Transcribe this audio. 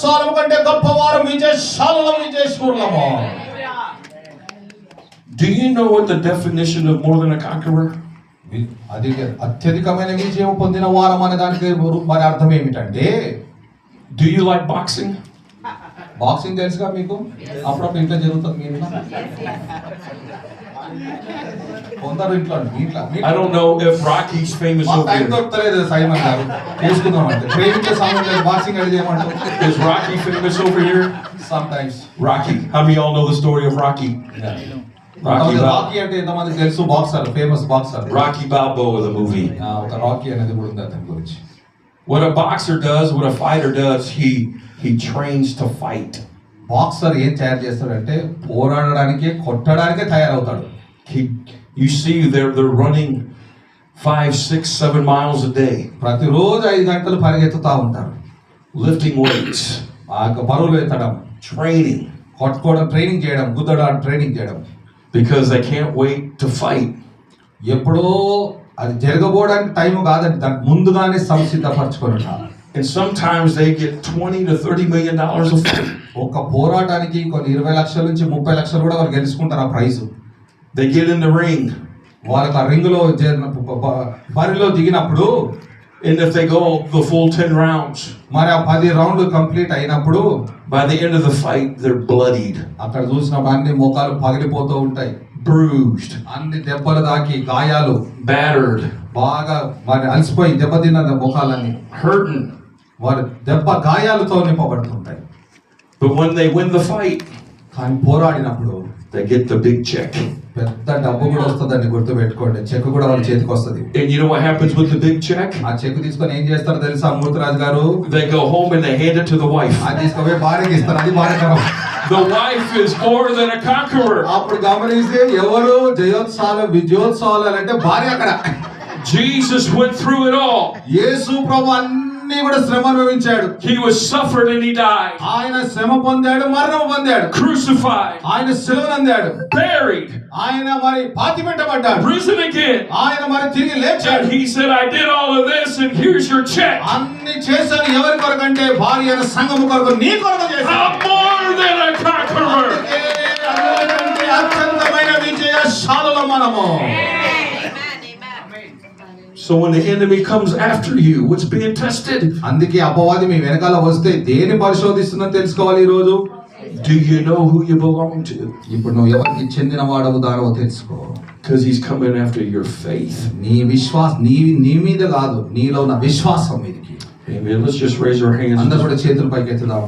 విజయోత్సవాల కంటే గొప్పవారు విజయశూరులము. Do you know what the definition of more than a conqueror? అత్యధికమైన విజయం పొందిన వారం అనే దానికి మరి అర్థం ఏమిటంటే, Do you like boxing? Boxing తెలుసుగా మీకు? అప్పుడప్పుడు ఇంట్లో జరుగుతుంది మీ ఇంట్లో. కొందరు ఇంట్లో I don't know if Rocky's famous over time here. దొరకలేదు సైమన్ గారు, తీసుకుందాం అంటే ప్రేమించే సమయం లేదు, బాక్సింగ్ అది చేయమంటారు. Is Rocky famous over here? Sometimes. Rocky. How many of y'all know the story of Rocky? Rocky అంటే ఎంతమందికి తెలుసు? Boxer, famous boxer. Rocky Balboa, the movie. ఒక రాకీ అనేది కూడా ఉంది అతని గురించి. What a boxer does, what a fighter does, he trains to fight. Boxer ఏం తయారు చేస్తాడంటే పోరాడడానికి, కొట్టడానికే తయారవుతాడు. You see they're running 5, 6, 7 miles a day. ప్రతిరోజు 5 గంటలు పరిగెత్తుతా ఉంటారు. Lifting weights. బరువులు ఎత్తడం, training. కొట్టుకోవడం ట్రైనింగ్ చేయడం, గుద్దడం ట్రైనింగ్ చేయడం. Because they can't wait to fight. ఎప్పుడో అది జరగబోవడానికి టైం కాదండి, దానికి ముందుగానే సంసిద్ధపరచుకొని ఉంటారు. And sometimes they get $20 to $30 million a fight. ఒక పోరాటానికి కొన్ని 20 లక్షల నుంచి 30 లక్షలు కూడా వాళ్ళు గెలుచుకుంటారు ఆ praise. They get in the ring. వాళ్ళకి ఆ రింగ్ లో బరిలో దిగినప్పుడు, and if they go the full 10 rounds, మరి ఆ 10 రౌండ్లు కంప్లీట్ అయినప్పుడు, by the end of the fight they're bloodied. అక్కడ చూసినప్పుడు అన్ని మోకాలు పగిలిపోతూ ఉంటాయి, bruised, అన్ని దెబ్బలు తాకి గాయాలు, battered, బాగా మరి అలసిపోయి దెబ్బతిన్న మోకాలన్నీ hurting. వారి దెబ్బ గాయాలతో నింపబడుతుంటాయి. But when they win the fight, కానీ పోరాడినప్పుడు they get the big check. పెద్ద డబ్బు కూడా వస్తుందండి, గుర్తు పెట్టుకోండి. చెక్ కూడా వాళ్ళ చేతికి వస్తుంది. And you know what happens with the big check? ఆ చెక్ తీసుకొని ఏం చేస్తారు తెలుసా మూర్తిరాజు గారు? They go home and they hand it to the wife. అది తీసుకుపోయి భార్యకి ఇస్తారు. అది భార్యకరం. The wife is more than a conqueror. అప్పుడు గమనిస్తే ఎవరు విజయోత్సవాలు అంటే భార్య అక్కడ. Jesus went through it all. యేసు ప్రభు అన్ని కూడా శ్రమ అనుభవించాడు. He was suffered and he died. ఆయన శ్రమ పొందాడు, మరణం పొందాడు, crucified, ఆయన సిలువనందాడు, buried, ఆయన మరి పాతిపెట్టబడ్డాడు, risen again, ఆయన మరి తిరిగి లేచాడు. He said, I did all of this and here's your check. అన్ని చేశాను ఎవరి కొరకంటే భార్య అయిన సంఘము కొరకు, నీ కొరకు చేశాను. I'm more than a conqueror. అత్యంతమైన విజయశాలులం మనము. So when the enemy comes after you, what's being tested? అందుకే అపవాది మీ వెనకాల వస్తే దేని పరిశోధిస్తుందో తెలుసుకోవాలి ఈ రోజు. Do you know who you belong to? ఇప్పుడు నువ్వు ఎవరికి చెందిన వాడవు దానో తెలుసుకో. Because he's coming after your faith. నీ విశ్వాసం నీ మీద కాదు, నీలో ఉన్న విశ్వాసం మీదకి. Amen. Let's just raise our hands. అందరూ కూడా చేతులు పైకి ఎత్తుదాం.